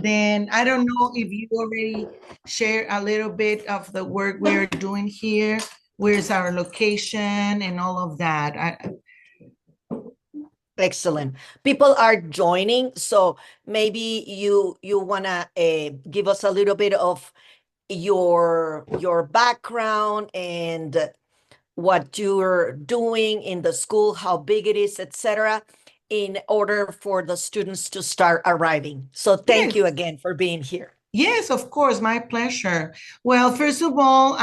then I don't know if you already share a little bit of the work we're doing here. Where's our location and all of that? Excellent. People are joining, so maybe you wanna give us a little bit of your background and what you're doing in the school, how big it is, etc., in order for the students to start arriving. So thank Yes. you again for being here. Yes, of course, my pleasure. Well, first of all,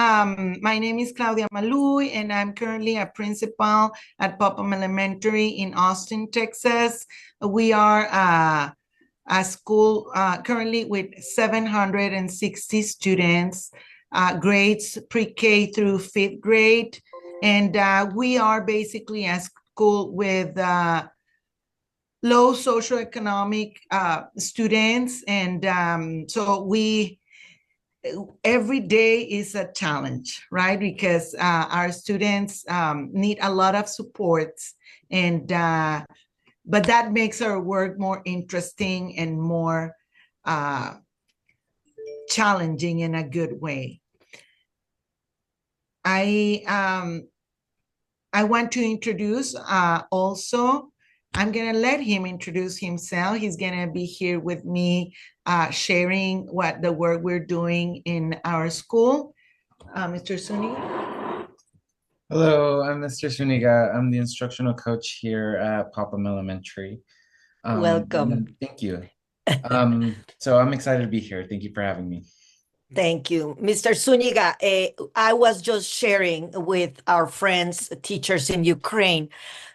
my name is Claudia Maluy, and I'm currently a principal at Popham Elementary in Austin, Texas. We are a school currently with 760 students, grades pre-K through fifth grade. And we are basically a school with low socioeconomic students. And so every day is a challenge, right? Because our students need a lot of supports, and but that makes our work more interesting and more challenging in a good way. I want to introduce also, I'm going to let him introduce himself. He's going to be here with me sharing what the work we're doing in our school. Mr. Suni. Hello, I'm Mr. Suniga. I'm the instructional coach here at Popham Elementary. Welcome. Thank you. So I'm excited to be here. Thank you for having me. Thank you. Mr. Zuniga, I was just sharing with our friends, teachers in Ukraine,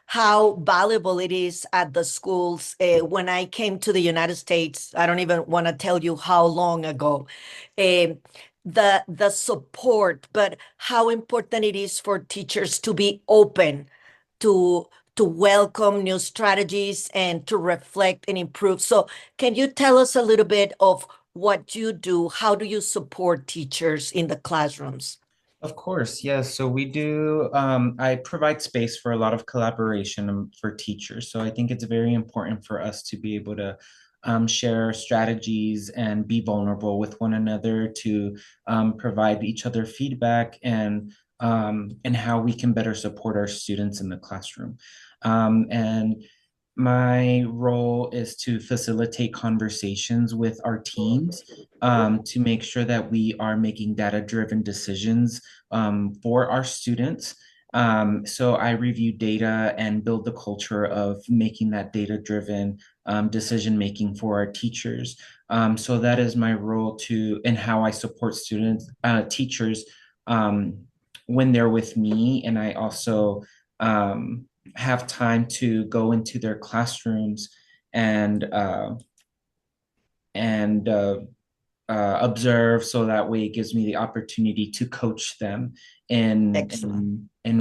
how valuable it is at the schools. When I came to the United States, I don't even want to tell you how long ago, the support, but how important it is for teachers to be open to welcome new strategies and to reflect and improve. So can you tell us a little bit of what you do? How do you support teachers in the classrooms? Of course, yes. So we do, I provide space for a lot of collaboration for teachers. So I think it's very important for us to be able to share strategies and be vulnerable with one another to provide each other feedback and how we can better support our students in the classroom. And my role is to facilitate conversations with our teams to make sure that we are making data-driven decisions for our students. So I review data and build the culture of making that data-driven decision-making for our teachers. So that is my role to and how I support students, teachers when they're with me, and I also have time to go into their classrooms and and observe, so that way it gives me the opportunity to coach them in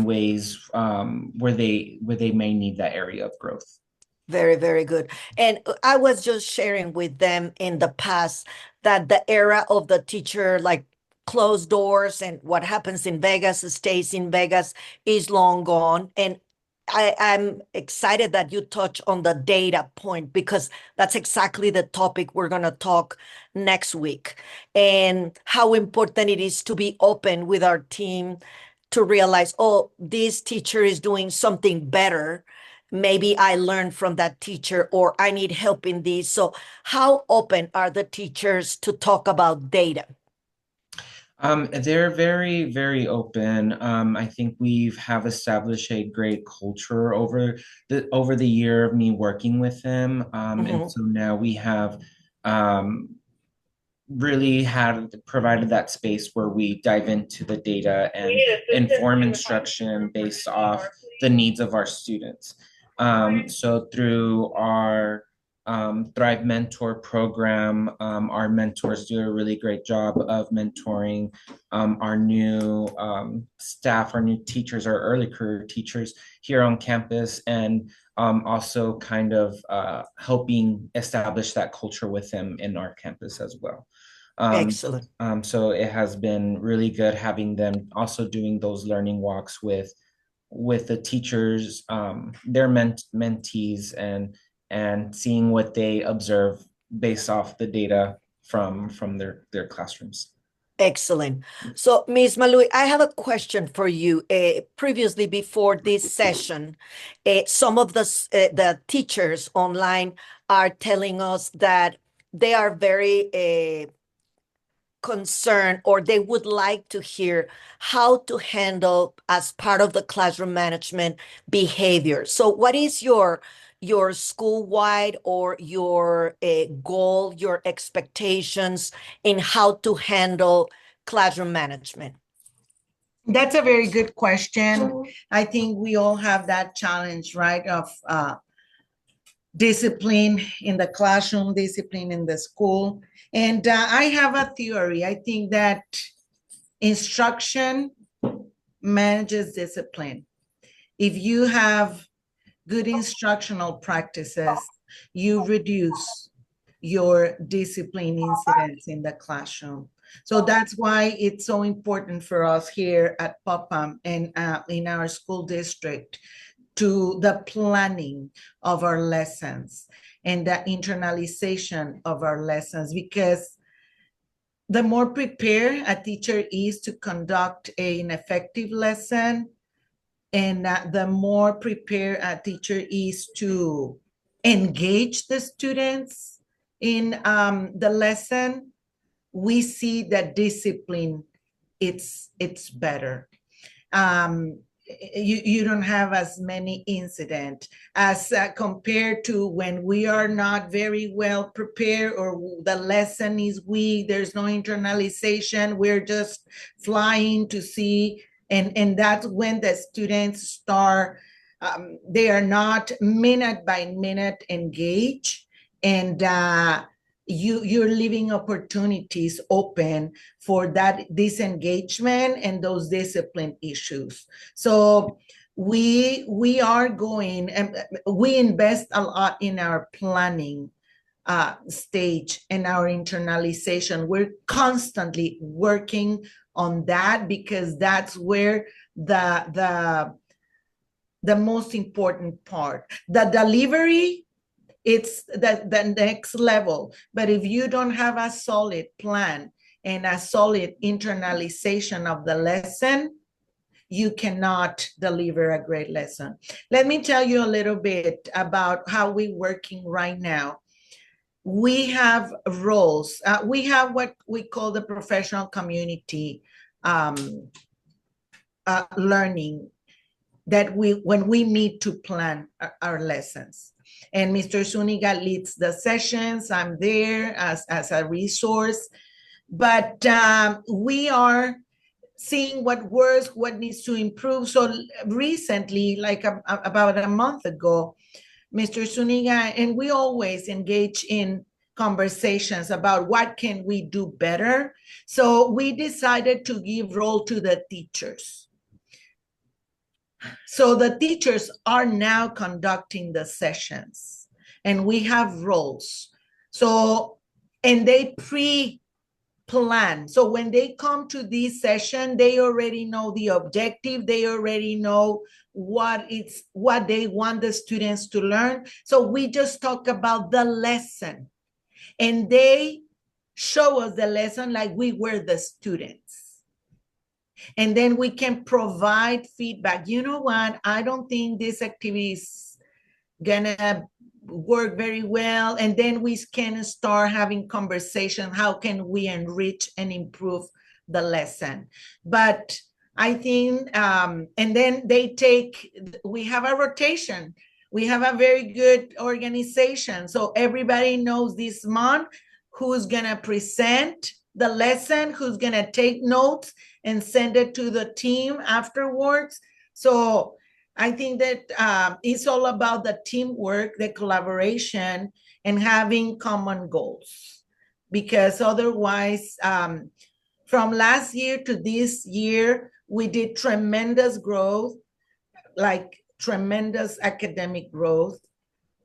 ways where they may need that area of growth. Very, very good. And I was just sharing with them in the past that the era of the teacher, like closed doors and what happens in Vegas stays in Vegas, is long gone. And I'm excited that you touch on the data point because that's exactly the topic we're going to talk next week, and how important it is to be open with our team to realize, oh, this teacher is doing something better. Maybe I learned from that teacher, or I need help in this. So how open are the teachers to talk about data? They're very, very open. I think we've have established a great culture over the year of me working with them. And so now we have um, really had provided that space where we dive into the data and inform instruction based off the needs of our students. So through our Thrive Mentor program, our mentors do a really great job of mentoring our new staff, our new teachers, our early career teachers here on campus, and also kind of helping establish that culture with them in our campus as well. Excellent. So it has been really good having them also doing those learning walks with the teachers, their mentees, and seeing what they observe based off the data from their classrooms. Excellent. So, Ms. Maluy, I have a question for you. Previously, before this session, some of the teachers online are telling us that they are very concerned, or they would like to hear how to handle, as part of the classroom management, behavior. So what is your school-wide or your goal, your expectations in how to handle classroom management? That's a very good question. I think we all have that challenge, right, of discipline in the classroom, discipline in the school. And I have a theory. I think that instruction manages discipline. If you have good instructional practices, you reduce your discipline incidents in the classroom. So that's why it's so important for us here at Popham and in our school district to the planning of our lessons and the internalization of our lessons, because the more prepared a teacher is to conduct an effective lesson, and the more prepared a teacher is to engage the students in the lesson, we see that discipline, it's better. You don't have as many incidents as compared to when we are not very well prepared, or the lesson is weak, there's no internalization, we're just flying to see, and that's when the students start, they are not minute by minute engaged, and you're leaving opportunities open for that disengagement and those discipline issues. So we are going, and we invest a lot in our planning stage and our internalization. We're constantly working on that, because that's where the most important part. The delivery, it's the next level. But if you don't have a solid plan and a solid internalization of the lesson, you cannot deliver a great lesson. Let me tell you a little bit about how we're working right now. We have roles. We have what we call the professional community learning, that when we meet to plan our lessons. And Mr. Zuniga leads the sessions. I'm there as a resource. But we are seeing what works, what needs to improve. So recently, like about a month ago, Mr. Zuniga and we always engage in conversations about what can we do better. So we decided to give role to the teachers. So the teachers are now conducting the sessions, and we have roles. So, and they pre-plan. So when they come to this session, they already know the objective. They already know what they want the students to learn. So we just talk about the lesson, and they show us the lesson like we were the students. And then we can provide feedback. You know what? I don't think this activity is gonna work very well. And then we can start having conversation. How can we enrich and improve the lesson? But I think, and then we have a rotation. We have a very good organization. So everybody knows this month who's gonna present the lesson, who's gonna take notes and send it to the team afterwards. So I think that it's all about the teamwork, the collaboration, and having common goals. Because otherwise, from last year to this year, we did tremendous growth, like tremendous academic growth,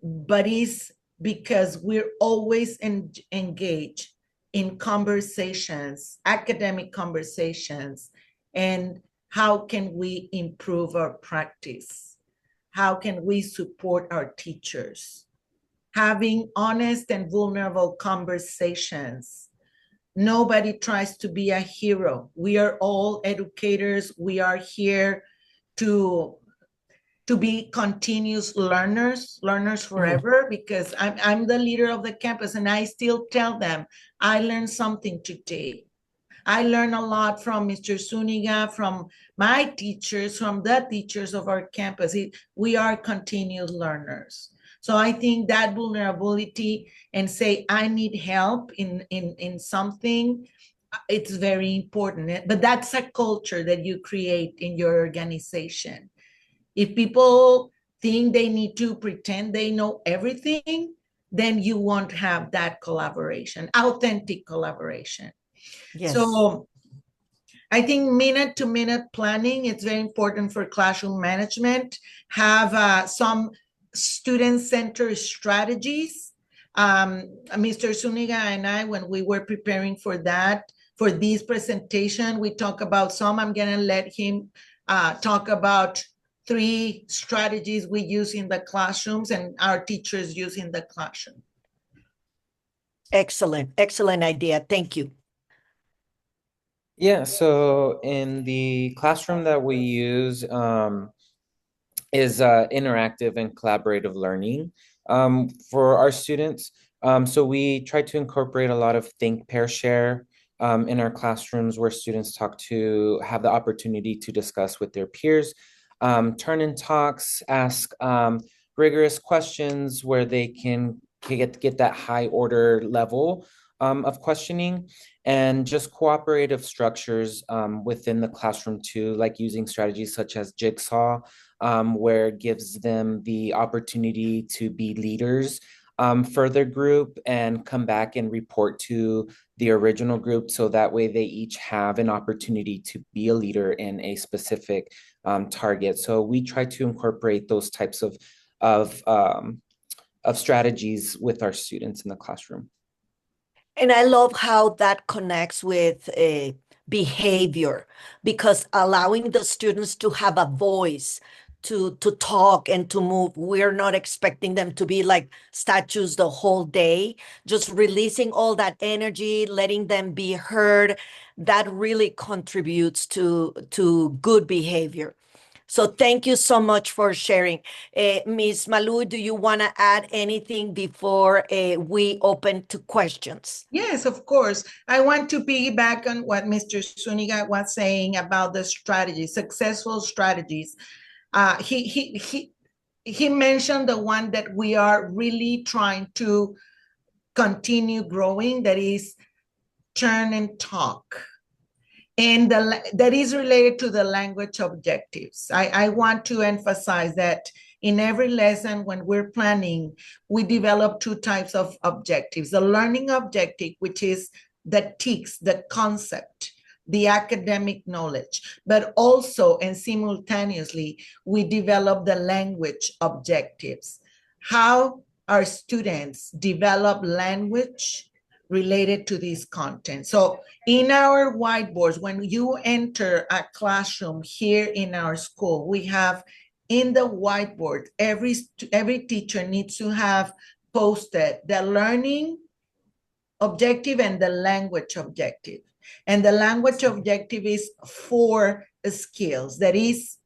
but it's because we're always engaged in conversations, academic conversations, and how can we improve our practice? How can we support our teachers? having honest and vulnerable conversations. Nobody tries to be a hero. We are all educators. We are here to be continuous learners forever, because I'm the leader of the campus, and I still tell them, I learned something today. I learned a lot from Mr. Suniga, from my teachers, from the teachers of our campus. We are continuous learners. So I think that vulnerability and say, I need help in something, it's very important. But that's a culture that you create in your organization. If people think they need to pretend they know everything, then you won't have that collaboration, authentic collaboration. Yes. So I think minute-to-minute planning, it's very important for classroom management. Have some student-centered strategies. Mr. Suniga and I, when we were preparing for this presentation, we talk about some. I'm gonna let him talk about 3 strategies we use in the classrooms and our teachers use in the classroom. Excellent, excellent idea. Thank you. Yeah, so in the classroom that we use is interactive and collaborative learning for our students. So we try to incorporate a lot of think, pair, share in our classrooms, where students have the opportunity to discuss with their peers. Turn-in talks, ask rigorous questions where they can get that high order level of questioning, and just cooperative structures within the classroom too, like using strategies such as Jigsaw, where it gives them the opportunity to be leaders for their group and come back and report to the original group. So that way they each have an opportunity to be a leader in a specific target. So we try to incorporate those types of strategies with our students in the classroom. And I love how that connects with behavior, because allowing the students to have a voice, to talk and to move. We're not expecting them to be like statues the whole day, just releasing all that energy, letting them be heard. That really contributes to good behavior. So thank you so much for sharing. Ms. Maluy, do you want to add anything before we open to questions? Yes, of course. I want to piggyback on what Mr. Suniga was saying about the strategies, successful strategies. He mentioned the one that we are really trying to continue growing, that is turn and talk. And that is related to the language objectives. I want to emphasize that in every lesson when we're planning, we develop 2 types of objectives. The learning objective, which is the TEKS, the concept, the academic knowledge, but also and simultaneously, we develop the language objectives. How our students develop language related to this content. So in our whiteboards, when you enter a classroom here in our school, we have in the whiteboard, every teacher needs to have posted the learning objective and the language objective. And the language objective is 4 skills, that is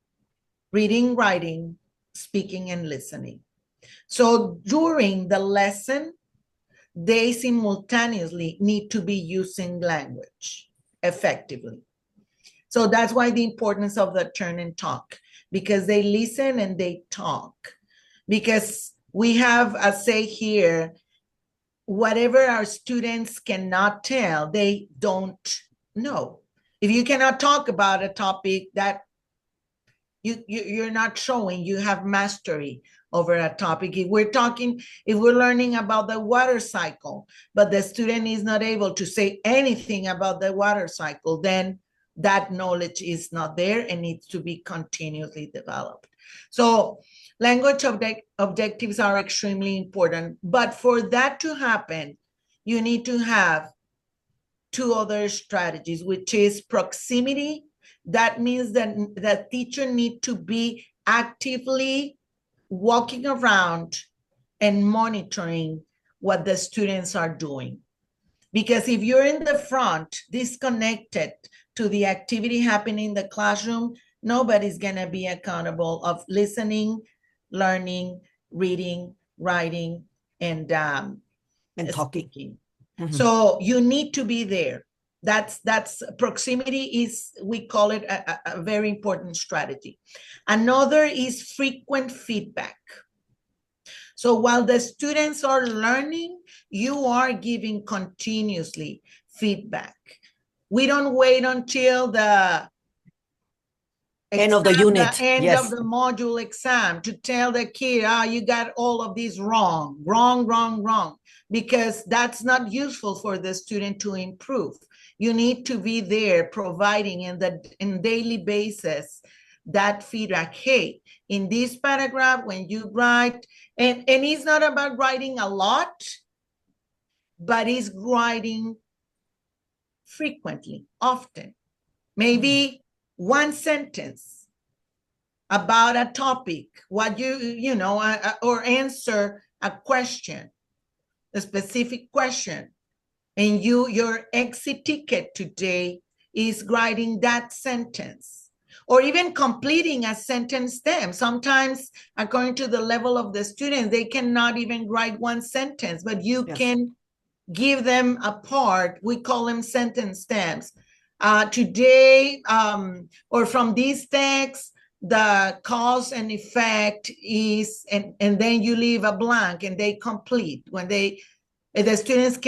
reading, writing, speaking, and listening. So during the lesson, they simultaneously need to be using language effectively. So that's why the importance of the turn and talk, because they listen and they talk. Because we have a say here, whatever our students cannot tell, they don't know. If you cannot talk about a topic, that you're not showing you have mastery over a topic. If we're learning about the water cycle, but the student is not able to say anything about the water cycle, then that knowledge is not there and needs to be continuously developed. So language objectives are extremely important, but for that to happen, you need to have 2 other strategies, which is proximity. That means that the teacher needs to be actively walking around and monitoring what the students are doing. Because if you're in the front, disconnected to the activity happening in the classroom, nobody's gonna be accountable of listening, learning, reading, writing, and talking. speaking. So you need to be there. That's proximity is, we call it a very important strategy. Another is frequent feedback. So while the students are learning, you are giving continuously feedback. We don't wait until the end of the unit, the end of the module exam to tell the kid, you got all of these wrong, because that's not useful for the student to improve. You need to be there providing in daily basis that feedback. Hey, in this paragraph, when you write, and it's not about writing a lot, but it's writing frequently, often. Maybe one sentence about a topic, what you know, or answer a question, a specific question. And your exit ticket today is writing that sentence, or even completing a sentence stem. Sometimes, according to the level of the student, they cannot even write one sentence, but you can give them a part. We call them sentence stems. Today, or from these texts, the cause and effect is, and then you leave a blank and they complete. When the students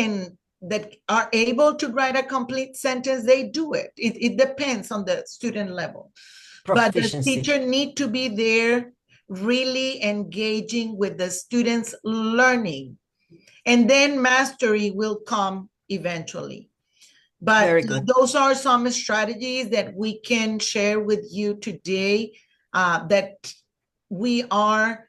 that are able to write a complete sentence, they do it. It depends on the student level. But the teacher need to be there really engaging with the students' learning. And then mastery will come eventually. But those are some strategies that we can share with you today that we are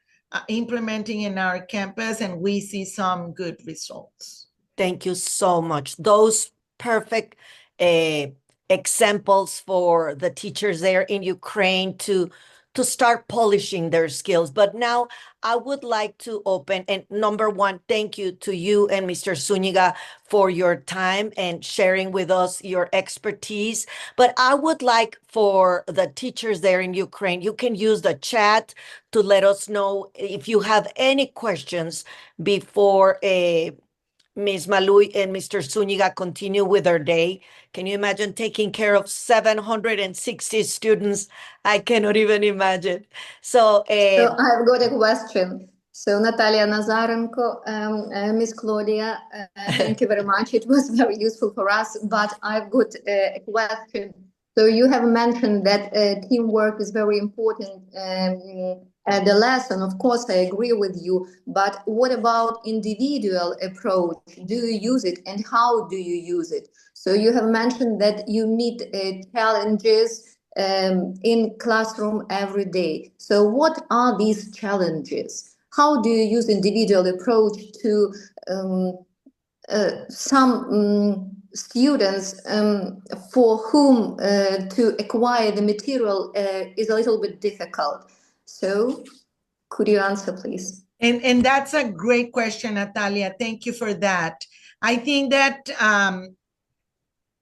implementing in our campus, and we see some good results. Thank you so much. Those perfect examples for the teachers there in Ukraine to start polishing their skills. But now I would like to open, and number one, thank you to you and Mr. Zuniga for your time and sharing with us your expertise. But I would like for the teachers there in Ukraine, you can use the chat to let us know if you have any questions before Ms. Maluy and Mr. Zuniga continue with their day. Can you imagine taking care of 760 students? I cannot even imagine. So I've got a question. So Natalia Nazarenko, Miss Claudia, thank you very much. It was very useful for us, but I've got a question. So you have mentioned that teamwork is very important. The lesson, of course, I agree with you, but what about individual approach? Do you use it, and how do you use it? So you have mentioned that you meet challenges in classroom every day. So what are these challenges? How do you use individual approach to some students for whom to acquire the material is a little bit difficult? So could you answer, please? And that's a great question, Natalia. Thank you for that. I think that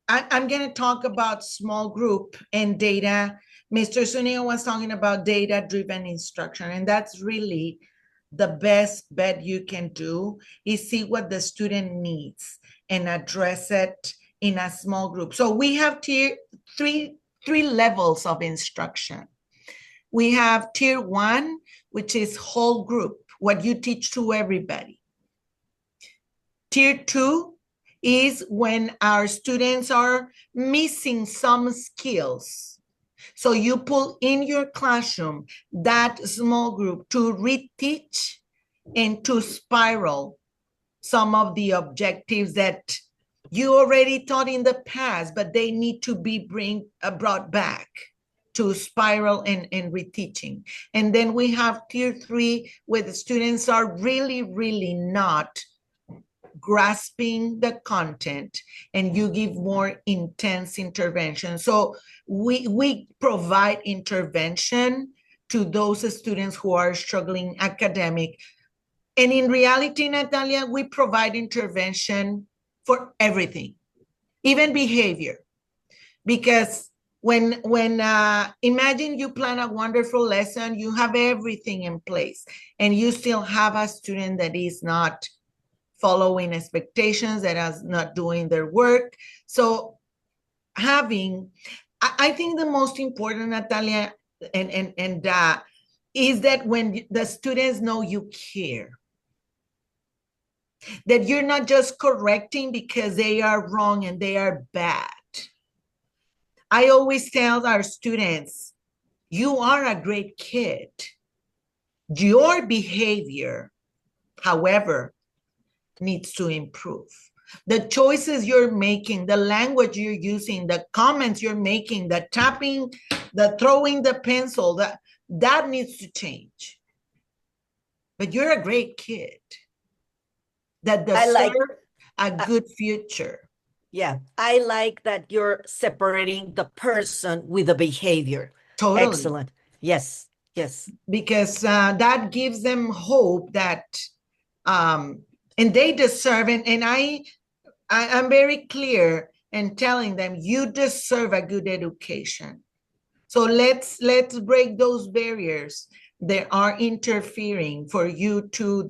I'm going to talk about small group and data. Mr. Zuniga was talking about data-driven instruction, and that's really the best bet you can do, is see what the student needs and address it in a small group. So we have three levels of instruction. We have tier 1, which is whole group, what you teach to everybody. Tier 2 is when our students are missing some skills. So you pull in your classroom that small group to reteach and to spiral some of the objectives that you already taught in the past, but they need to be brought back to spiral and reteaching. And then we have tier 3, where the students are really, really not grasping the content, and you give more intense intervention. So we provide intervention to those students who are struggling academic. And in reality, Natalia, we provide intervention for everything, even behavior. Because when imagine you plan a wonderful lesson, you have everything in place, and you still have a student that is not following expectations, that is not doing their work. So I think the most important, Natalia, and is that when the students know you care, that you're not just correcting because they are wrong and they are bad. I always tell our students, you are a great kid. Your behavior, however, needs to improve. The choices you're making, the language you're using, the comments you're making, the tapping, the throwing the pencil, that needs to change. But you're a great kid that deserves a good future. Yeah, I like that you're separating the person with the behavior. Totally. Excellent. Yes, yes. Because that gives them hope that, and they deserve it. And I'm very clear in telling them, you deserve a good education. So let's break those barriers that are interfering for you to,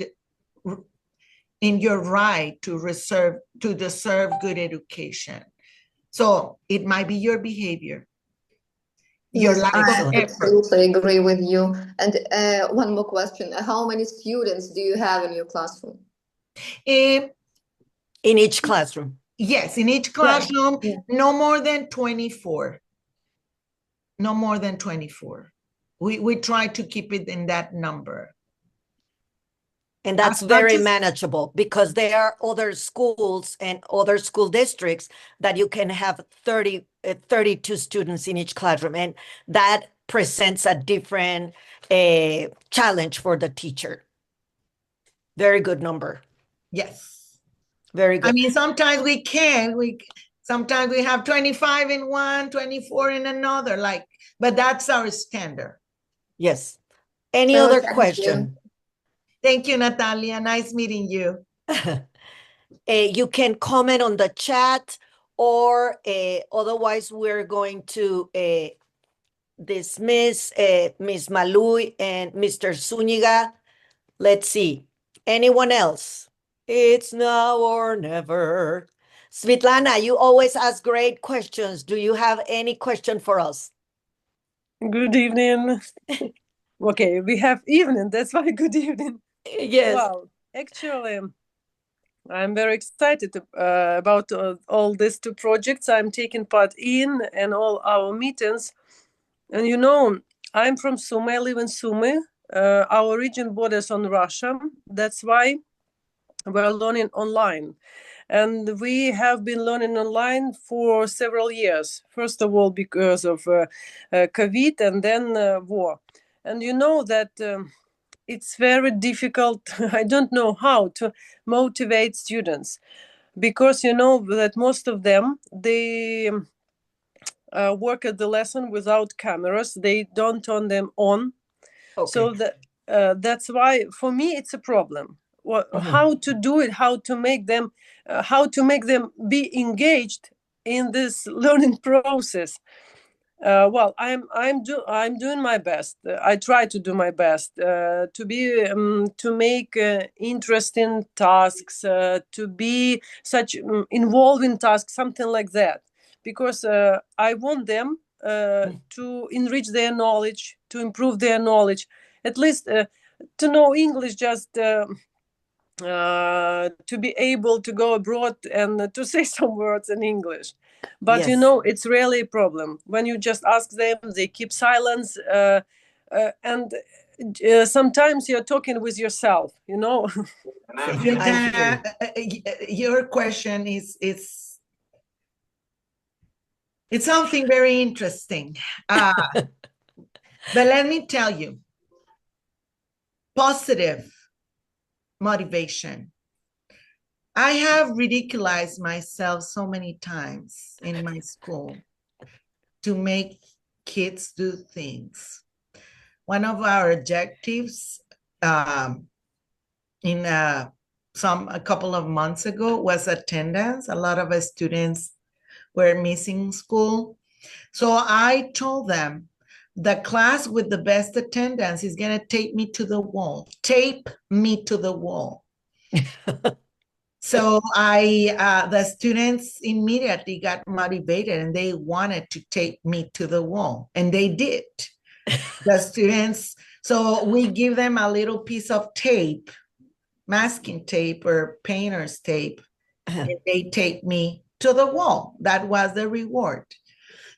in your right to deserve good education. So it might be your behavior. Yes, I absolutely agree with you. And one more question. How many students do you have in your classroom? In each classroom? Yes, in each classroom, no more than 24. No more than 24. We try to keep it in that number. And that's very manageable, because there are other schools and other school districts that you can have 32 students in each classroom. And that presents a different challenge for the teacher. Very good number. Yes. Very good. I mean, sometimes sometimes we have 25 in one, 24 in another, but that's our standard. Yes. Any other question? Thank you, Natalia. Nice meeting you. You can comment on the chat, or otherwise we're going to dismiss Ms. Maluy and Mr. Zuniga. Let's see. Anyone else? It's now or never. Svetlana, you always ask great questions. Do you have any question for us? Good evening. Okay, we have evening. That's why good evening. Yes. Well, actually, I'm very excited about all these two projects I'm taking part in, and all our meetings. And I'm from Sumy. I live in Sumy. Our region borders on Russia. That's why we're learning online. And we have been learning online for several years. First of all, because of COVID, and then war. And you know that it's very difficult. I don't know how to motivate students, because you know that most of them, they work at the lesson without cameras. They don't turn them on. Okay. So that's why for me it's a problem. How to do it, how to make them be engaged in this learning process. Well, I'm doing my best. I try to do my best to make interesting tasks, to be such involving tasks, something like that, because I want them to enrich their knowledge, to improve their knowledge, at least to know English, just to be able to go abroad and to say some words in English. But yes. It's really a problem when you just ask them, they keep silence, and sometimes you're talking with yourself. Your question is it's something very interesting. But let me tell you, positive motivation. I have ridiculized myself so many times in my school to make kids do things. One of our objectives in a couple of months ago was attendance. A lot of students were missing school. So I told them the class with the best attendance is going to tape me to the wall. Tape me to the wall. So the students immediately got motivated and they wanted to tape me to the wall, and they did. The students, so we give them a little piece of tape, masking tape or painter's tape, and they tape me to the wall. That was the reward.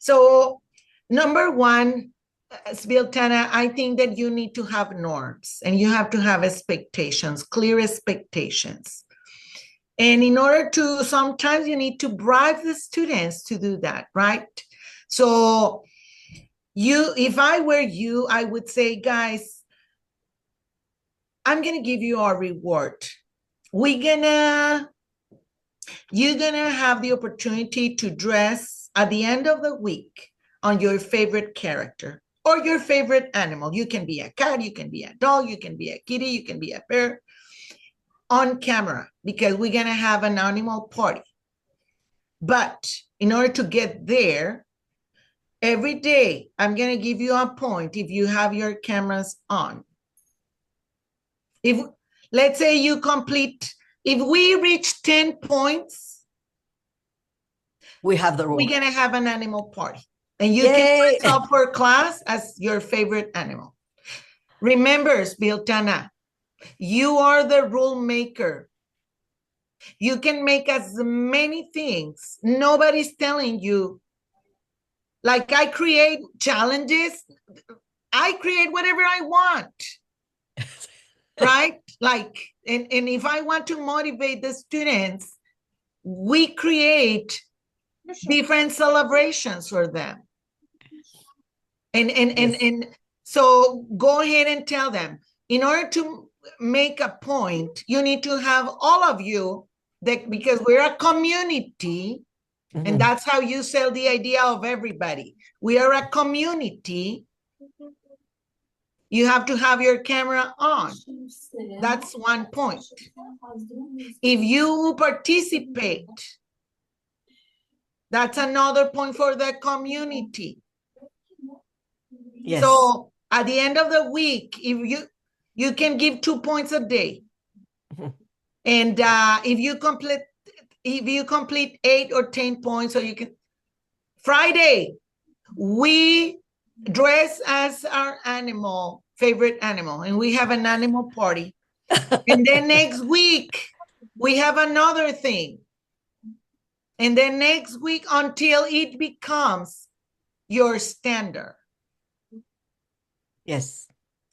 So number one, Sviltana, I think that you need to have norms and you have to have expectations, clear expectations. And in order to, sometimes you need to bribe the students to do that, right? So if I were you, I would say, guys, I'm gonna give you our reward. You're gonna have the opportunity to dress at the end of the week on your favorite character or your favorite animal. You can be a cat, you can be a dog, you can be a kitty, you can be a bear, on camera, because we're gonna have an animal party. But in order to get there, every day, I'm gonna give you a point if you have your cameras on. If, let's say you complete, if we reach 10 points, we have the rule. We're gonna have an animal party. And you can dress up for class as your favorite animal. Remember, Sviltana, you are the rule maker. You can make as many things. Nobody's telling you. Like, I create challenges. I create whatever I want. Right? Like, and if I want to motivate the students, we create different celebrations for them. And so go ahead and tell them, in order to make a point, you need to have all of you, that because we're a community, and that's how you sell the idea of everybody. We are a community. You have to have your camera on. That's one point. If you participate, that's another point for the community. Yes. So at the end of the week, if you can give 2 points a day. And if you complete 8 or 10 points, so you can, Friday, we dress as our favorite animal, and we have an animal party. And then next week, we have another thing. And then next week, until it becomes your standard. Yes.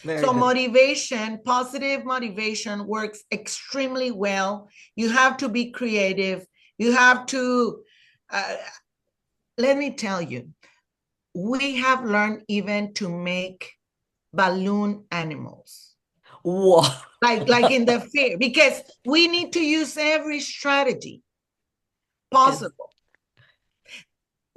So motivation, positive motivation works extremely well. You have to be creative. You have to, let me tell you, we have learned even to make balloon animals. Whoa. Like in the fair, because we need to use every strategy possible. Yes.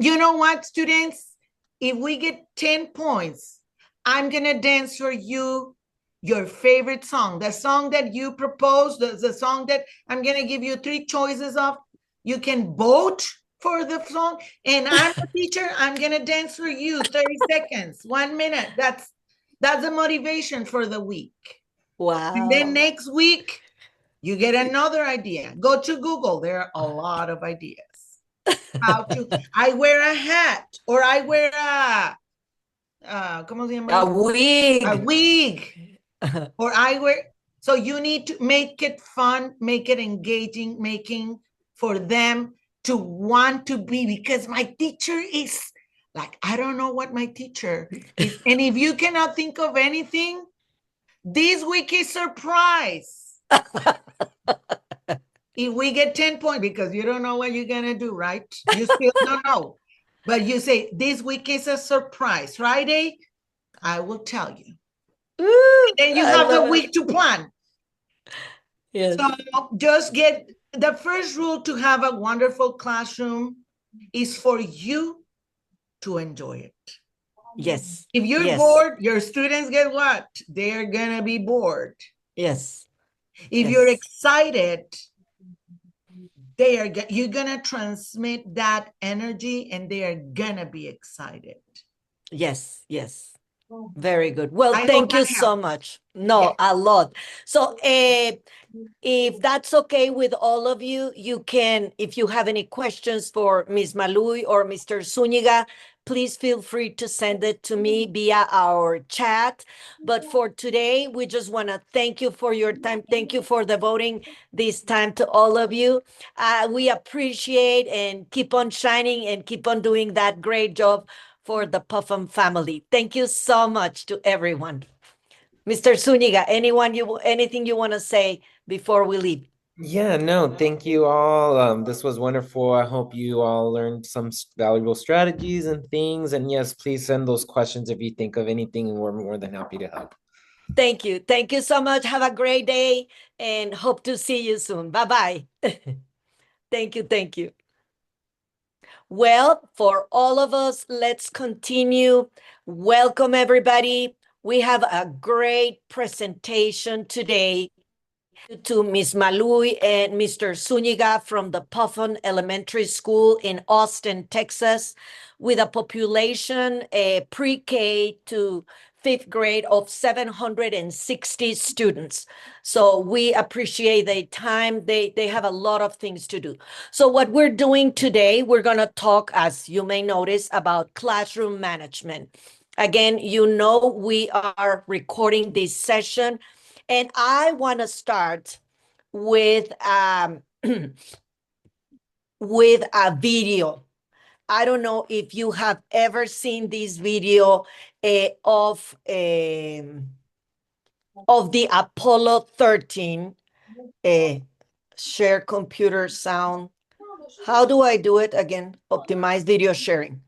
You know what, students? If we get 10 points, I'm going to dance for you your favorite song, the song that you proposed, the song that I'm going to give you 3 choices of. You can vote for the song, and I'm a teacher. I'm going to dance for you 30 seconds, 1 minute. That's the motivation for the week. Wow. And then next week, you get another idea. Go to Google. There are a lot of ideas. I wear a hat, or I wear ¿cómo se llama? A wig. A wig. Or I wear, so you need to make it fun, make it engaging, making for them to want to be, because my teacher is like, I don't know what my teacher is. And if you cannot think of anything, this week is surprise. If we get 10 points, because you don't know what you're going to do, right? You still don't know. But you say, this week is a surprise. Friday, I will tell you. Ooh, then you have the week to plan. Yes. So just get, the first rule to have a wonderful classroom is for you to enjoy it. Yes. If you're bored, your students get what? They're going to be bored. Yes. If you're Yes. excited, you're gonna transmit that energy and they are gonna be excited. Yes, yes. Very good. Well, I hope thank you that so helps. much. No, a lot. So, if that's okay with all of you, you can, if you have any questions for Ms. Maluy or Mr. Zuniga, please feel free to send it to me via our chat. But for today, we just want to thank you for your time. Thank you for devoting this time to all of you. We appreciate and keep on shining and keep on doing that great job for the Popham family. Thank you so much to everyone. Mr. Zuniga, anything you want to say before we leave? Yeah, no, thank you all. This was wonderful. I hope you all learned some valuable strategies and things. And yes, please send those questions if you think of anything, and we're more than happy to help. Thank you. Thank you so much. Have a great day and hope to see you soon. Bye-bye. Thank you. Thank you. Well, for all of us, let's continue. Welcome, everybody. We have a great presentation today to Ms. Maluy and Mr. Zuniga from the Popham Elementary School in Austin, Texas, with a population pre-K to fifth grade of 760 students. So we appreciate their time. They have a lot of things to do. So what we're doing today, we're going to talk, as you may notice, about classroom management. Again, you know we are recording this session, and I want to start with with a video. I don't know if you have ever seen this video of the Apollo 13 share computer sound. How do I do it again? Optimize video sharing.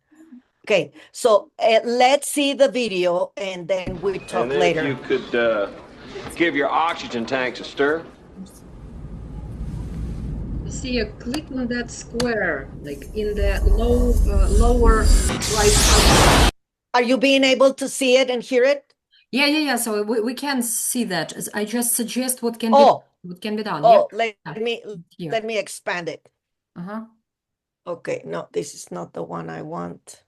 Okay, so let's see the video and then we talk and then later. If you could give your oxygen tanks a stir. See, you click on that square, like in the lower right side. Are you being able to see it and hear it? Yeah. So we can see that. I just suggest what can be done. Oh, Yep. let me expand it. Uh-huh. Okay, no, this is not the one I want.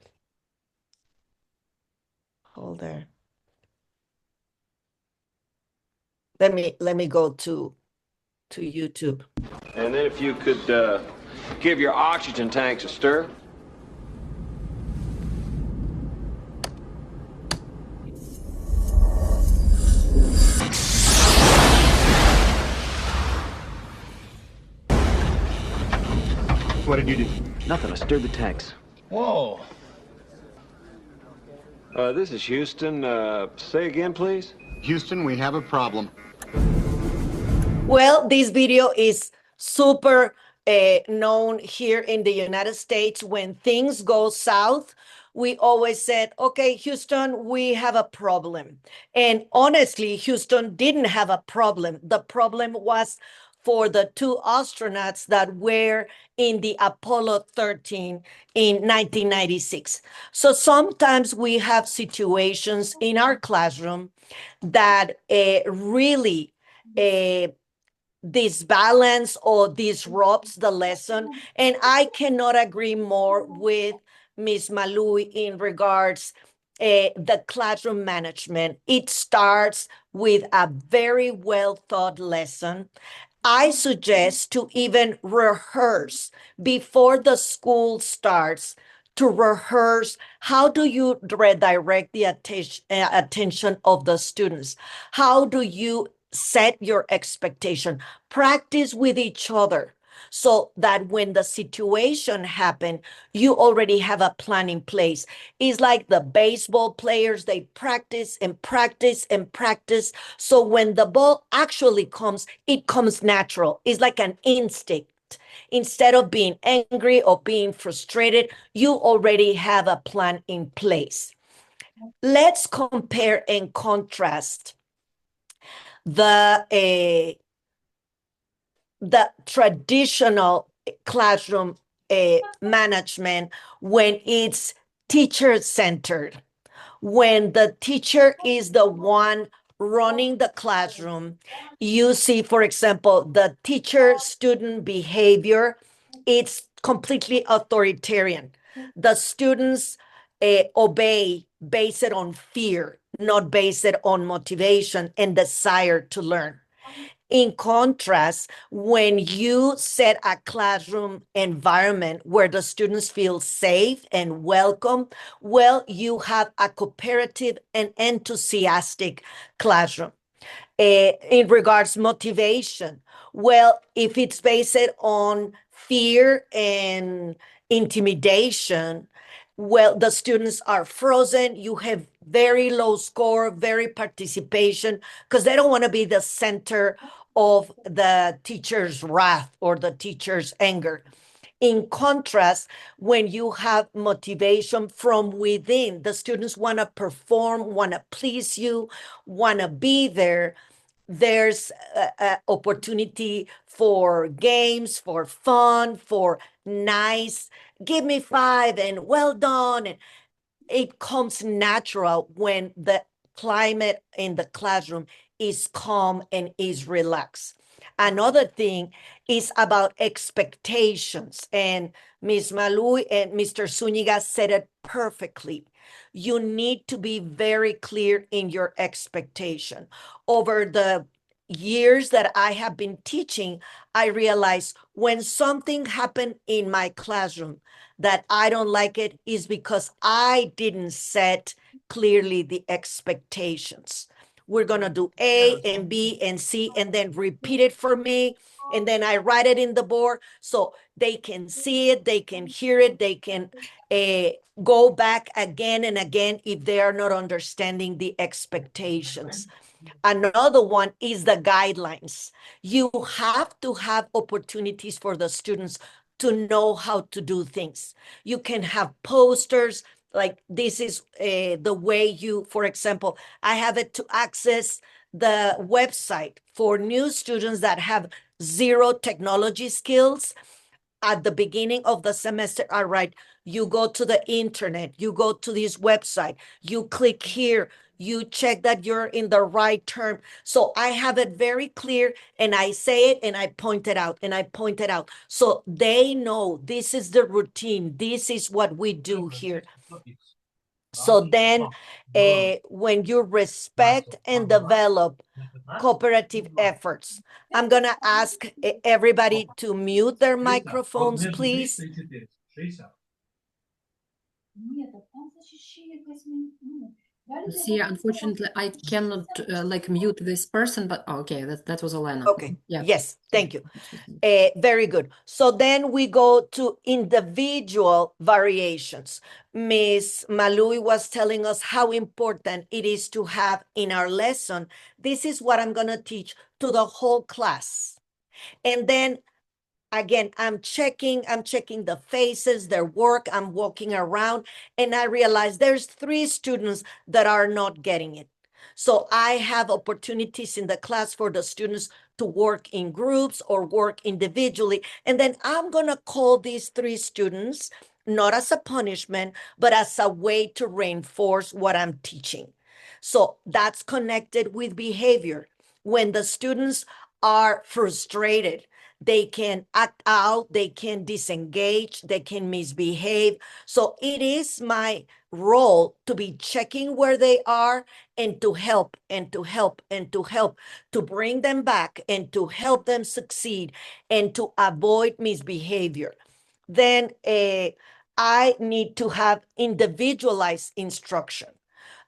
Hold there. Let me go to YouTube. And then if you could give your oxygen tanks a stir. What did you do? Nothing. I stirred the tanks. Whoa. This is Houston. Say again, please. Houston, we have a problem. Well, this video is super known here in the United States. When things go south, we always said, okay, Houston, we have a problem. And honestly, Houston didn't have a problem. The problem was for the two astronauts that were in the Apollo 13 in 1996. So sometimes we have situations in our classroom that really disbalance or disrupts the lesson. And I cannot agree more with Ms. Maluy in regards the classroom management. It starts with a very well thought lesson. I suggest to even rehearse before the school starts, to rehearse how do you redirect the attention of the students? How do you set your expectation? Practice with each other so that when the situation happens, you already have a plan in place. It's like the baseball players, they practice and practice and practice. So when the ball actually comes, it comes natural. It's like an instinct. Instead of being angry or being frustrated, you already have a plan in place. Let's compare and contrast the traditional classroom management when it's teacher-centered, when the teacher is the one running the classroom, you see, for example, the teacher-student behavior, it's completely authoritarian. The students obey based it on fear, not based it on motivation and desire to learn. In contrast, when you set a classroom environment where the students feel safe and welcome, well, you have a cooperative and enthusiastic classroom. In regards motivation, well, if it's based on fear and intimidation, well, the students are frozen. You have very low score, very participation, because they don't want to be the center of the teacher's wrath or the teacher's anger. In contrast, when you have motivation from within, the students want to perform, want to please you, want to be there. There's a opportunity for games, for fun, for nice, give me 5 and well done. And it comes natural when the climate in the classroom is calm and is relaxed. Another thing is about expectations, and Ms. Maluy and Mr. Zuniga said it perfectly. You need to be very clear in your expectation. Over the years that I have been teaching, I realized when something happened in my classroom that I don't like it is because I didn't set clearly the expectations. We're going to do A and B and C and then repeat it for me. And then I write it in the board so they can see it, they can hear it, they can go back again and again if they are not understanding the expectations. Another one is the guidelines. You have to have opportunities for the students to know how to do things. You can have posters, like this is the way you, for example, I have it to access the website for new students that have zero technology skills. At the beginning of the semester, I write, you go to the internet, you go to this website, you click here, you check that you're in the right term. So I have it very clear and I say it and I point it out and I point it out. So they know this is the routine. This is what we do here. So then when you respect and develop cooperative efforts, I'm going to ask everybody to mute their microphones, please. See, unfortunately, I cannot like mute this person, but okay, that was Elena. Okay, yeah. Yes, thank you. Very good. So then we go to individual variations. Miss Maluy was telling us how important it is to have in our lesson. This is what I'm going to teach to the whole class. And then again, I'm checking the faces, their work, I'm walking around, and I realize there's 3 students that are not getting it. So I have opportunities in the class for the students to work in groups or work individually. And then I'm going to call these 3 students, not as a punishment, but as a way to reinforce what I'm teaching. So that's connected with behavior. When the students are frustrated, they can act out, they can disengage, they can misbehave. So it is my role to be checking where they are and to help and to help and to help to bring them back and to help them succeed and to avoid misbehavior. Then I need to have individualized instruction.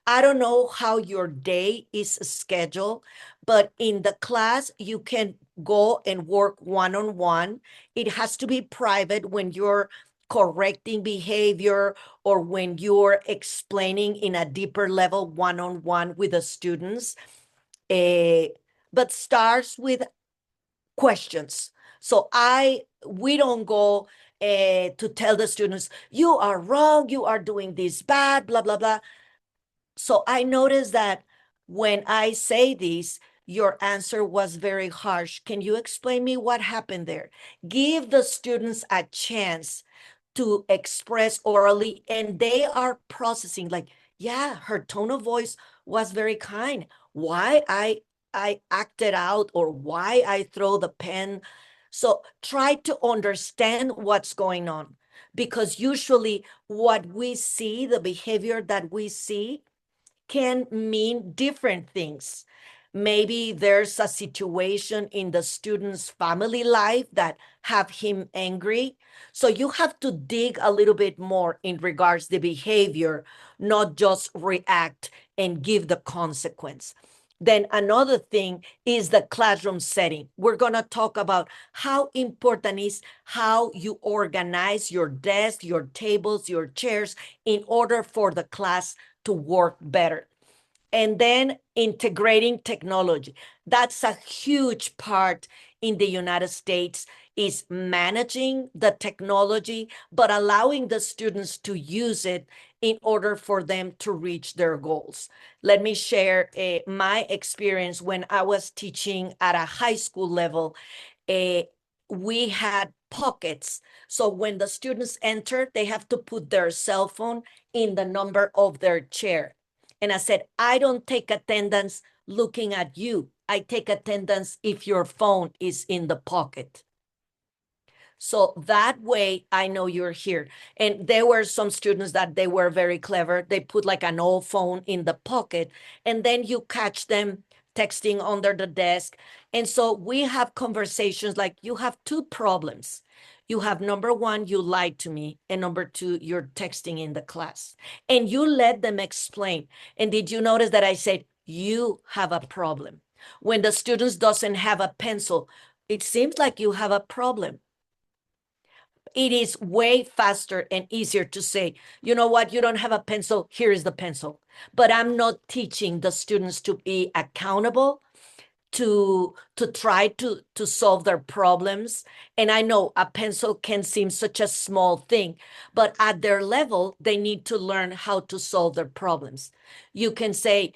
I don't know how your day is scheduled, but in the class, you can go and work one-on-one. It has to be private when you're correcting behavior or when you're explaining in a deeper level one-on-one with the students. But starts with questions. So we don't go to tell the students, you are wrong, you are doing this bad, blah, blah, blah. So I noticed that when I say this, your answer was very harsh. Can you explain me what happened there? Give the students a chance to express orally, and they are processing like, Yeah, her tone of voice was very kind. Why I acted out or why I throw the pen. So try to understand what's going on, because usually what we see, the behavior that we see, can mean different things. Maybe there's a situation in the student's family life that have him angry. So you have to dig a little bit more in regards to the behavior, not just react and give the consequence. Then another thing is the classroom setting. We're going to talk about how important is how you organize your desk, your tables, your chairs in order for the class to work better. And then integrating technology. That's a huge part in the United States, is managing the technology, but allowing the students to use it in order for them to reach their goals. Let me share my experience when I was teaching at a high school level. We had pockets. So when the students enter, they have to put their cell phone in the number of their chair. And I said, I don't take attendance looking at you. I take attendance if your phone is in the pocket. So that way I know you're here. And there were some students that they were very clever. They put like an old phone in the pocket, and then you catch them texting under the desk. And so we have conversations like, you have two problems. You have, number one, you lied to me, and number two, you're texting in the class. And you let them explain. And did you notice that I said, you have a problem? When the students doesn't have a pencil, it seems like you have a problem. It is way faster and easier to say, you know what, you don't have a pencil, here is the pencil. But I'm not teaching the students to be accountable, to try to solve their problems. And I know a pencil can seem such a small thing, but at their level, they need to learn how to solve their problems. You can say,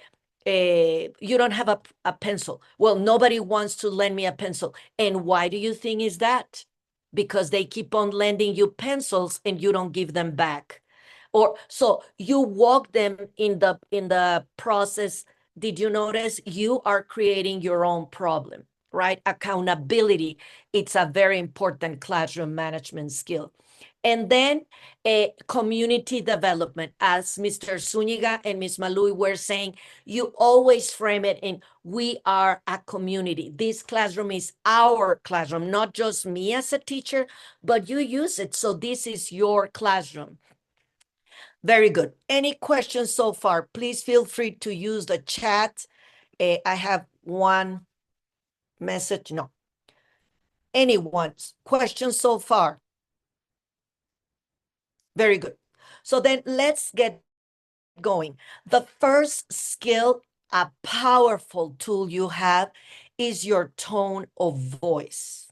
you don't have a pencil. Well, nobody wants to lend me a pencil. And why do you think is that? Because they keep on lending you pencils and you don't give them back. Or so you walk them in the process. Did you notice you are creating your own problem, right? Accountability, it's a very important classroom management skill. And then community development, as Mr. Zuniga and Ms. Maluy were saying, you always frame it in, we are a community. This classroom is our classroom, not just me as a teacher, but you use it. So this is your classroom. Very good. Any questions so far? Please feel free to use the chat. I have one message. No. Anyone's questions so far? Very good. So then let's get going. The first skill, a powerful tool you have, is your tone of voice.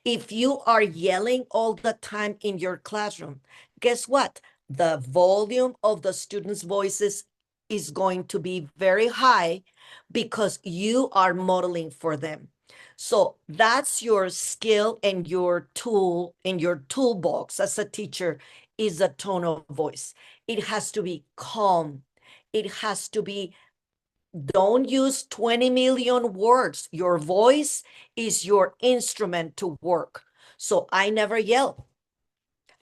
If you are yelling all the time in your classroom, guess what? The volume of the students' voices is going to be very high because you are modeling for them. So that's your skill and your tool in your toolbox as a teacher, is a tone of voice. It has to be calm. It has to be, don't use 20 million words. Your voice is your instrument to work. So I never yell.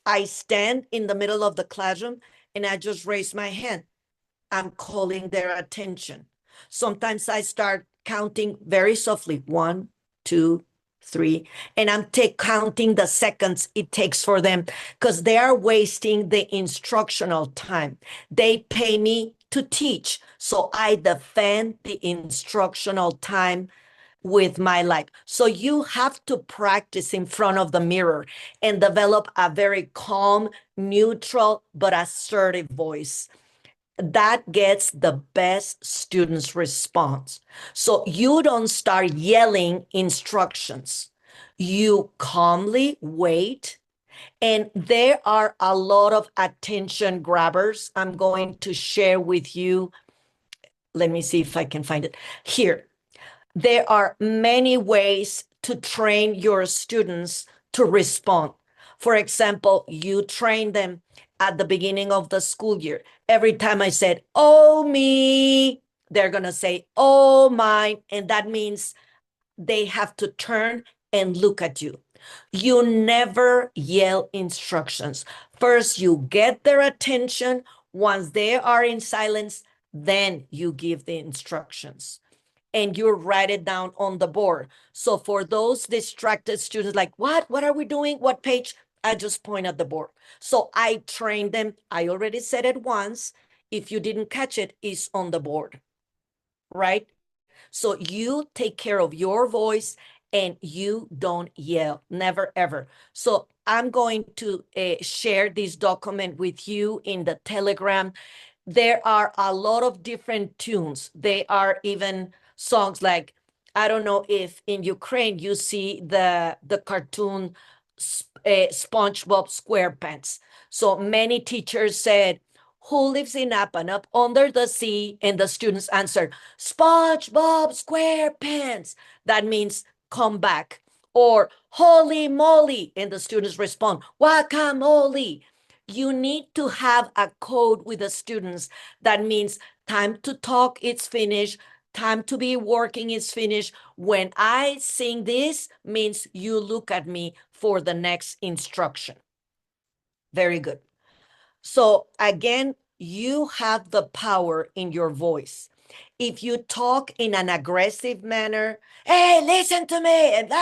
I stand in the middle of the classroom and I just raise my hand. I'm calling their attention. Sometimes I start counting very softly, 1, 2, 3, and I'm counting the seconds it takes for them, because they are wasting the instructional time. They pay me to teach, so I defend the instructional time with my life. So you have to practice in front of the mirror and develop a very calm, neutral, but assertive voice. That gets the best students' response. So you don't start yelling instructions. You calmly wait. And there are a lot of attention grabbers I'm going to share with you. Let me see if I can find it here. There are many ways to train your students to respond. For example, you train them at the beginning of the school year. Every time I said, oh, me, they're going to say, oh, mine. And that means they have to turn and look at you. You never yell instructions. First, you get their attention. Once they are in silence, then you give the instructions and you write it down on the board. So for those distracted students, like, what are we doing? What page? I just point at the board. So I train them. I already said it once. If you didn't catch it, it's on the board, right? So you take care of your voice and you don't yell, never, ever. So I'm going to share this document with you in the Telegram. There are a lot of different tunes. They are even songs like, I don't know if in Ukraine you see the cartoon SpongeBob SquarePants. So many teachers said, who lives in up and up under the sea? And the students answered, SpongeBob SquarePants. That means come back. Or holy moly. And the students respond, guacamole. You need to have a code with the students. That means time to talk, it's finished. Time to be working is finished. When I sing this, means you look at me for the next instruction. Very good. So again, you have the power in your voice. If you talk in an aggressive manner, hey, listen to me, and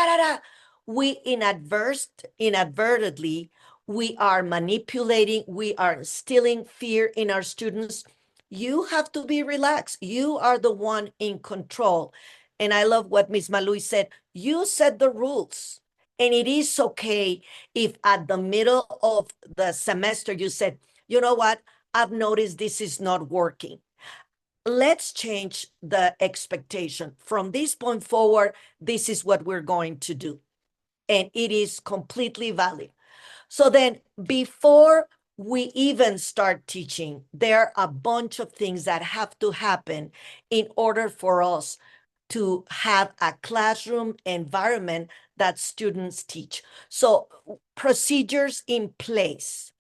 we inadvertently, we are manipulating, we are instilling fear in our students. You have to be relaxed. You are the one in control. And I love what Ms. Maluy said. You set the rules. And it is okay if at the middle of the semester you said, you know what, I've noticed this is not working. Let's change the expectation. From this point forward, this is what we're going to do. And it is completely valid. So then before we even start teaching, there are a bunch of things that have to happen in order for us to have a classroom environment that students teach. So procedures in place.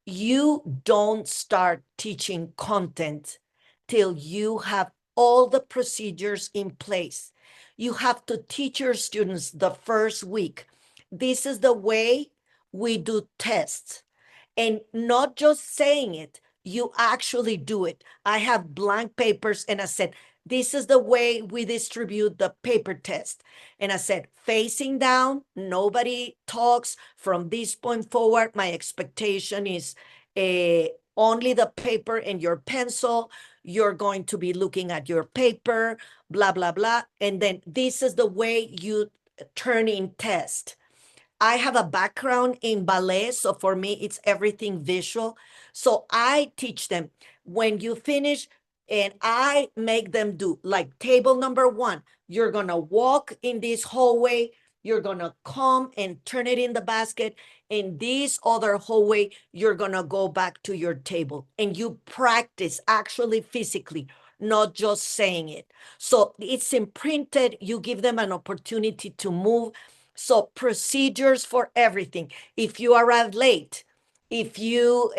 You don't start teaching content till you have all the procedures in place. You have to teach your students the first week. This is the way we do tests. And not just saying it, you actually do it. I have blank papers and I said, this is the way we distribute the paper test. And I said, facing down, nobody talks. From this point forward, my expectation is only the paper and your pencil. You're going to be looking at your paper, blah, blah, blah. And then this is the way you turn in test. I have a background in ballet, so for me, it's everything visual. So I teach them when you finish, and I make them do like table number 1. You're going to walk in this hallway. You're going to come and turn it in the basket. In this other hallway, you're going to go back to your table. And you practice actually physically, not just saying it. So it's imprinted. You give them an opportunity to move. So procedures for everything. If you arrive late, if you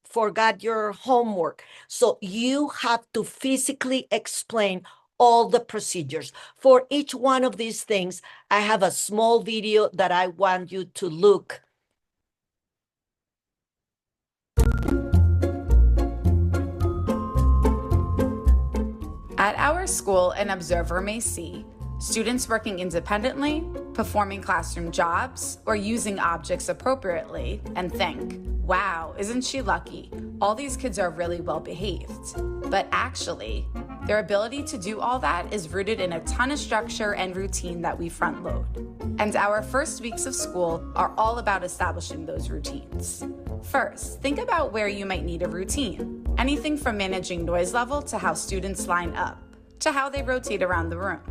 forgot your homework. So you have to physically explain all the procedures. For each one of these things, I have a small video that I want you to look. At our school, an observer may see students working independently, performing classroom jobs, or using objects appropriately, and think, wow, isn't she lucky? All these kids are really well behaved. But actually, their ability to do all that is rooted in a ton of structure and routine that we front load. And our first weeks of school are all about establishing those routines. First, think about where you might need a routine. Anything from managing noise level to how students line up, to how they rotate around the room.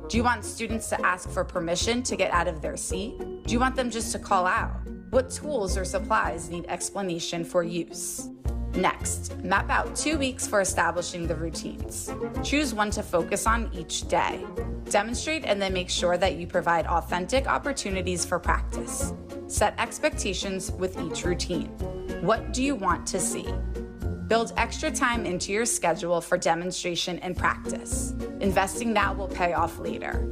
Do you want students to ask for permission to get out of their seat? Do you want them just to call out? What tools or supplies need explanation for use? Next, map out 2 weeks for establishing the routines. Choose one to focus on each day. Demonstrate and then make sure that you provide authentic opportunities for practice. Set expectations with each routine. What do you want to see? Build extra time into your schedule for demonstration and practice. Investing now will pay off later.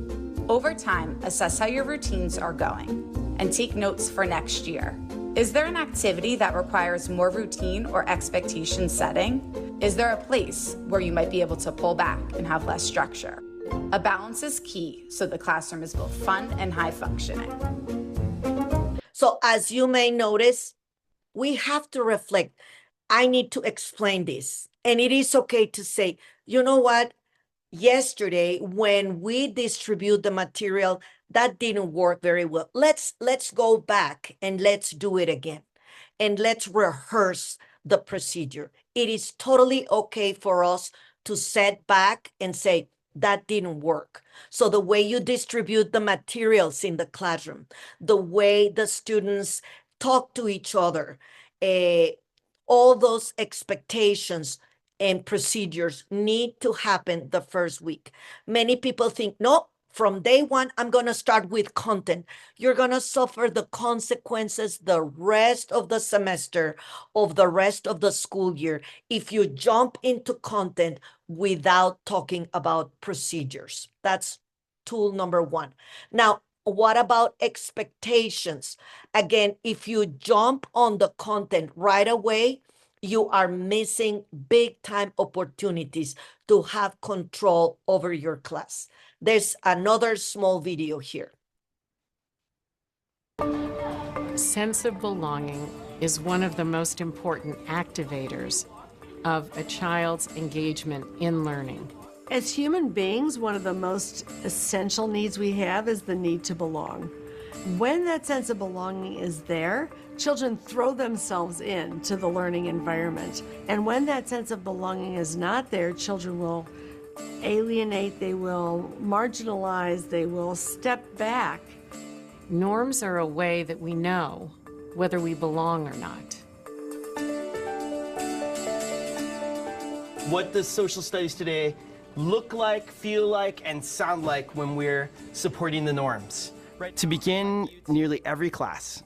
Over time, assess how your routines are going and take notes for next year. Is there an activity that requires more routine or expectation setting? Is there a place where you might be able to pull back and have less structure? A balance is key so the classroom is both fun and high functioning. So as you may notice, we have to reflect. I need to explain this. And it is okay to say, you know what? Yesterday, when we distribute the material, that didn't work very well. Let's go back and let's do it again. And let's rehearse the procedure. It is totally okay for us to set back and say, that didn't work. So the way you distribute the materials in the classroom, the way the students talk to each other, all those expectations and procedures need to happen the first week. Many people think, no, from day one, I'm going to start with content. You're going to suffer the consequences the rest of the semester, of the rest of the school year, if you jump into content without talking about procedures. That's tool number one. Now, what about expectations? Again, if you jump on the content right away, you are missing big time opportunities to have control over your class. There's another small video here. Sense of belonging is one of the most important activators of a child's engagement in learning. As human beings, one of the most essential needs we have is the need to belong. When that sense of belonging is there, children throw themselves into the learning environment. And when that sense of belonging is not there, children will alienate, they will marginalize, they will step back. Norms are a way that we know whether we belong or not. What does social studies today look like, feel like, and sound like when we're supporting the norms? Right. To begin nearly every class,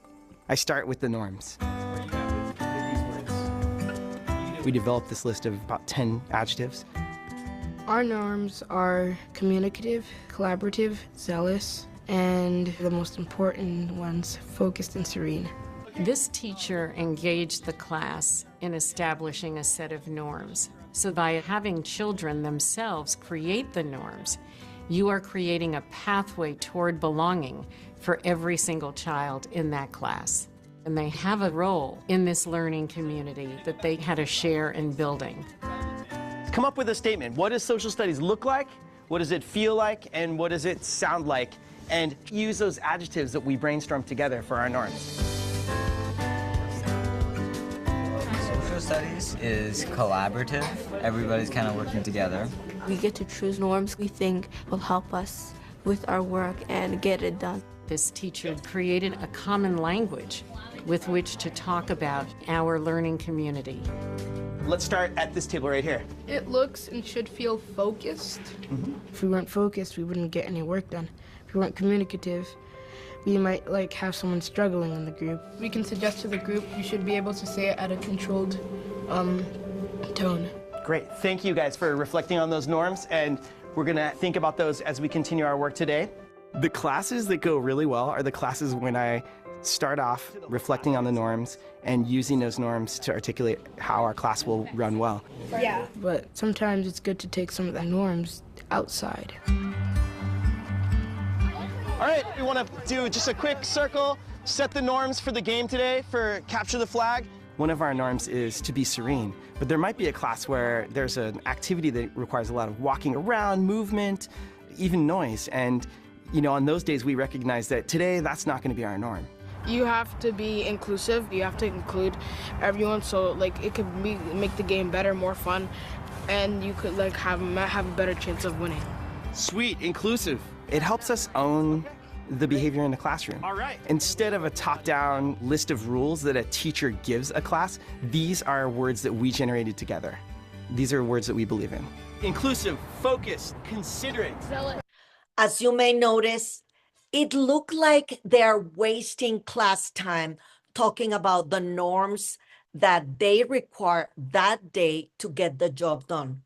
I start with the norms. We developed this list of about 10 adjectives. Our norms are communicative, collaborative, zealous, and the most important ones, focused and serene. This teacher engaged the class in establishing a set of norms. So by having children themselves create the norms, you are creating a pathway toward belonging for every single child in that class. And they have a role in this learning community that they had a share in building. Come up with a statement. What does social studies look like? What does it feel like? And what does it sound like? And use those adjectives that we brainstormed together for our norms. Social studies is collaborative. Everybody's kind of working together. We get to choose norms we think will help us with our work and get it done. This teacher created a common language with which to talk about our learning community. Let's start at this table right here. It looks and should feel focused. If we weren't focused, we wouldn't get any work done. If we weren't communicative, we might have someone struggling in the group. We can suggest to the group we should be able to say it at a controlled tone. Great. Thank you guys for reflecting on those norms, and we're going to think about those as we continue our work today. The classes that go really well are the classes when I start off reflecting on the norms and using those norms to articulate how our class will run well. Yeah. But sometimes it's good to take some of the norms outside. All right, we want to do just a quick circle, set the norms for the game today for Capture the Flag. One of our norms is to be serene, but there might be a class where there's an activity that requires a lot of walking around, movement, even noise. And, you know, on those days we recognize that today that's not going to be our norm. You have to be inclusive. You have to include everyone, so it could make the game better, more fun, and you could have a better chance of winning. Sweet, inclusive. It helps us own the behavior in the classroom. All right. Instead of a top-down list of rules that a teacher gives a class, these are words that we generated together. These are words that we believe in. Inclusive, focused, considerate. As you may notice, it looked like they're wasting class time talking about the norms that they require that day to get the job done.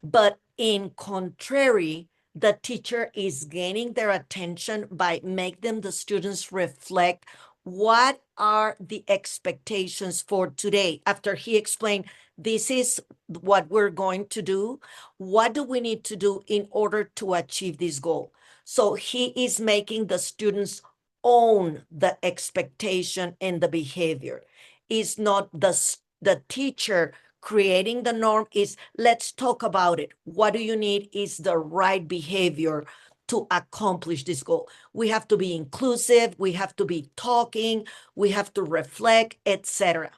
But in contrary, the teacher is gaining their attention by making the students reflect what are the expectations for today. After he explained, this is what we're going to do. What do we need to do in order to achieve this goal? So he is making the students own the expectation and the behavior. It's not the teacher creating the norm. Is let's talk about it. What do you need is the right behavior to accomplish this goal. We have to be inclusive, we have to be talking, we have to reflect, etc.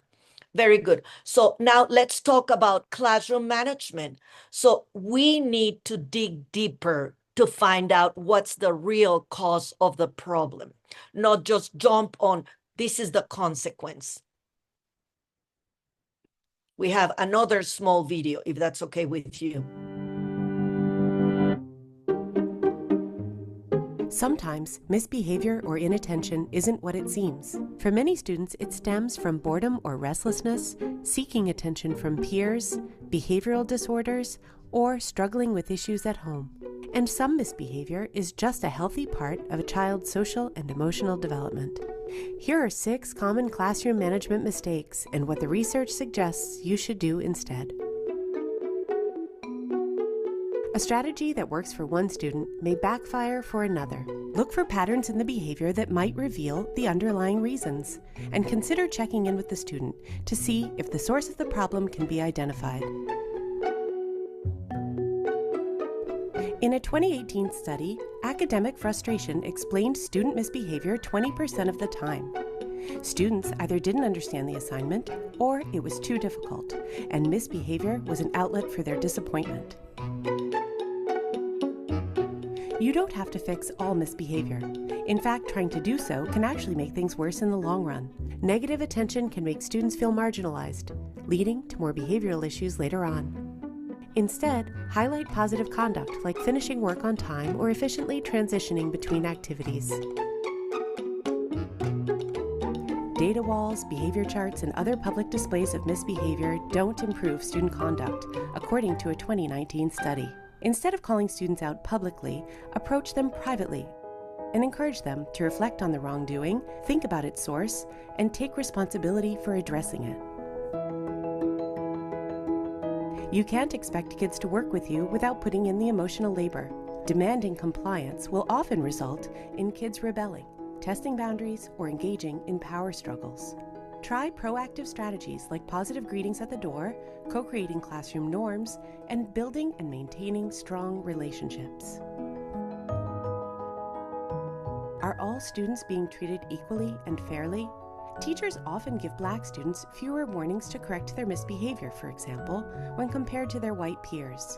Very good. So now let's talk about classroom management. So we need to dig deeper to find out what's the real cause of the problem, not just jump on this is the consequence. We have another small video, if that's okay with you. Sometimes misbehavior or inattention isn't what it seems. For many students, it stems from boredom or restlessness, seeking attention from peers, behavioral disorders, or struggling with issues at home. And some misbehavior is just a healthy part of a child's social and emotional development. Here are 6 common classroom management mistakes and what the research suggests you should do instead. A strategy that works for one student may backfire for another. Look for patterns in the behavior that might reveal the underlying reasons, and consider checking in with the student to see if the source of the problem can be identified. In a 2018 study, academic frustration explained student misbehavior 20% of the time. Students either didn't understand the assignment or it was too difficult, and misbehavior was an outlet for their disappointment. You don't have to fix all misbehavior. In fact, trying to do so can actually make things worse in the long run. Negative attention can make students feel marginalized, leading to more behavioral issues later on. Instead, highlight positive conduct like finishing work on time or efficiently transitioning between activities. Data walls, behavior charts, and other public displays of misbehavior don't improve student conduct, according to a 2019 study. Instead of calling students out publicly, approach them privately and encourage them to reflect on the wrongdoing, think about its source, and take responsibility for addressing it. You can't expect kids to work with you without putting in the emotional labor. Demanding compliance will often result in kids rebelling, testing boundaries, or engaging in power struggles. Try proactive strategies like positive greetings at the door, co-creating classroom norms, and building and maintaining strong relationships. Are all students being treated equally and fairly? Teachers often give Black students fewer warnings to correct their misbehavior, for example, when compared to their white peers.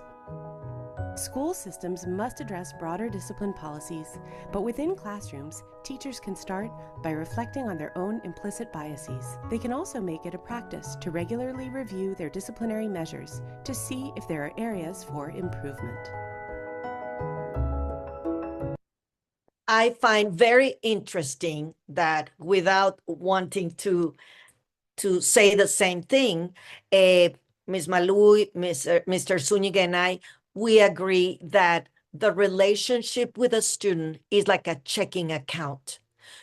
School systems must address broader discipline policies, but within classrooms, teachers can start by reflecting on their own implicit biases. They can also make it a practice to regularly review their disciplinary measures to see if there are areas for improvement. I find very interesting that without wanting to say the same thing, Ms. Maluy, Mr. Zuniga, and I, we agree that the relationship with a student is like a checking account.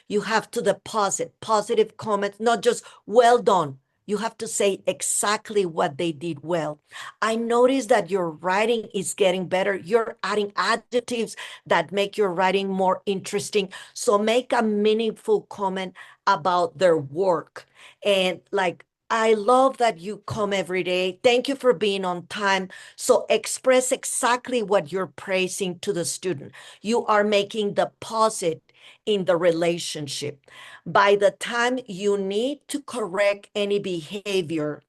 You have to deposit positive comments, not just well done. You have to say exactly what they did well. I noticed that your writing is getting better. You're adding adjectives that make your writing more interesting. So make a meaningful comment about their work. And like, I love that you come every day. Thank you for being on time. So express exactly what you're praising to the student. You are making deposit in the relationship. By the time you need to correct any behavior,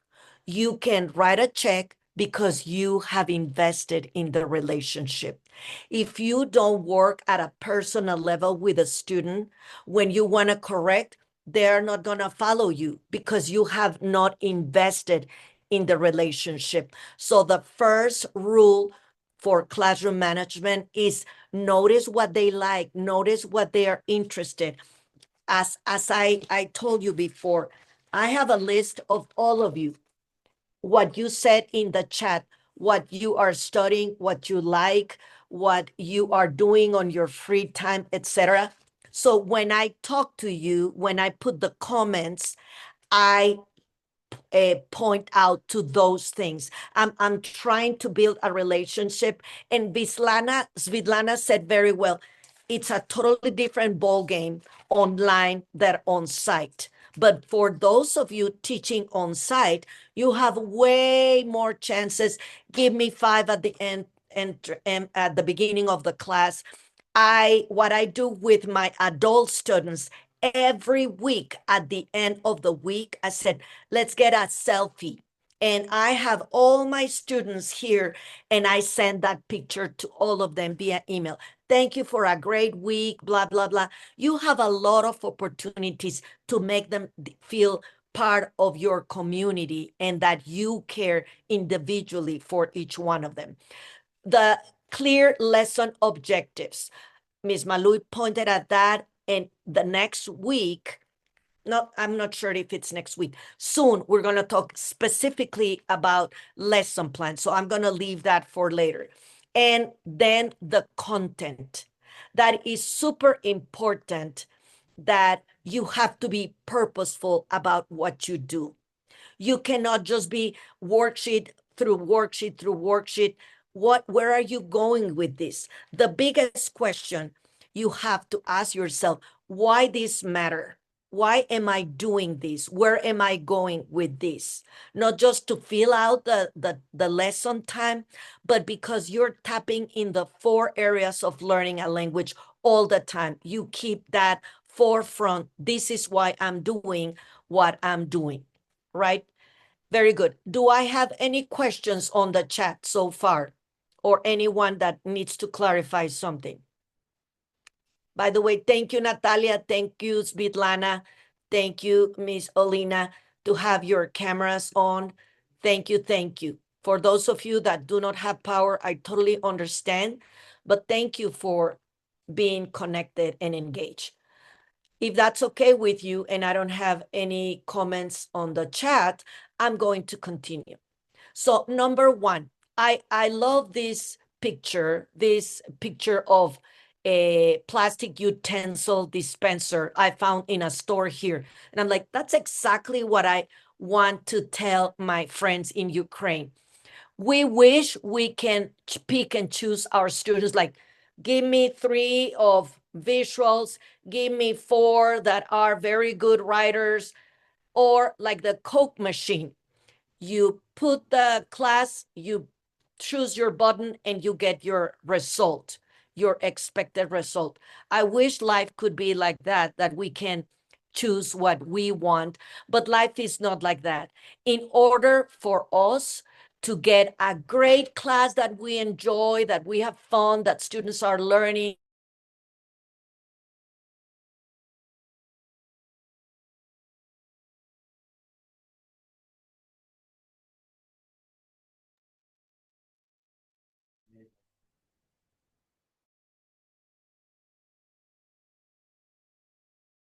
you can write a check because you have invested in the relationship. If you don't work at a personal level with a student, when you want to correct, they're not going to follow you because you have not invested in the relationship. So the first rule for classroom management is notice what they like, notice what they are interested. As I told you before, I have a list of all of you, what you said in the chat, what you are studying, what you like, what you are doing on your free time, etc. So when I talk to you, when I put the comments, I point out to those things. I'm trying to build a relationship. And Svitlana said very well, it's a totally different ball game online than on site. But for those of you teaching on site, you have way more chances. Give me 5 at the end and at the beginning of the class. What I do with my adult students every week at the end of the week, I said, let's get a selfie. And I have all my students here and I send that picture to all of them via email. Thank you for a great week, blah, blah, blah. You have a lot of opportunities to make them feel part of your community and that you care individually for each one of them. The clear lesson objectives. Ms. Maluy pointed at that, and the next week, I'm not sure if it's next week, soon we're going to talk specifically about lesson plans. So I'm going to leave that for later. And then the content. That is super important, that you have to be purposeful about what you do. You cannot just be worksheet through worksheet through worksheet. Where are you going with this? The biggest question you have to ask yourself, why this matter? Why am I doing this? Where am I going with this? Not just to fill out the lesson time, but because you're tapping in the 4 areas of learning a language all the time. You keep that forefront. This is why I'm doing what I'm doing, right? Very good. Do I have any questions on the chat so far, or anyone that needs to clarify something? By the way, thank you, Natalia. Thank you, Svitlana. Thank you, Miss Olina, to have your cameras on. Thank you, thank you. For those of you that do not have power, I totally understand, but thank you for being connected and engaged. If that's okay with you and I don't have any comments on the chat, I'm going to continue. So number 1, I love this picture of a plastic utensil dispenser I found in a store here. And I'm like, that's exactly what I want to tell my friends in Ukraine. We wish we can pick and choose our students, like, give me 3 of visuals, give me 4 that are very good writers, or like the Coke machine. You put the class, you choose your button, and you get your result, your expected result. I wish life could be like that we can choose what we want, but life is not like that. In order for us to get a great class that we enjoy, that we have fun, that students are learning,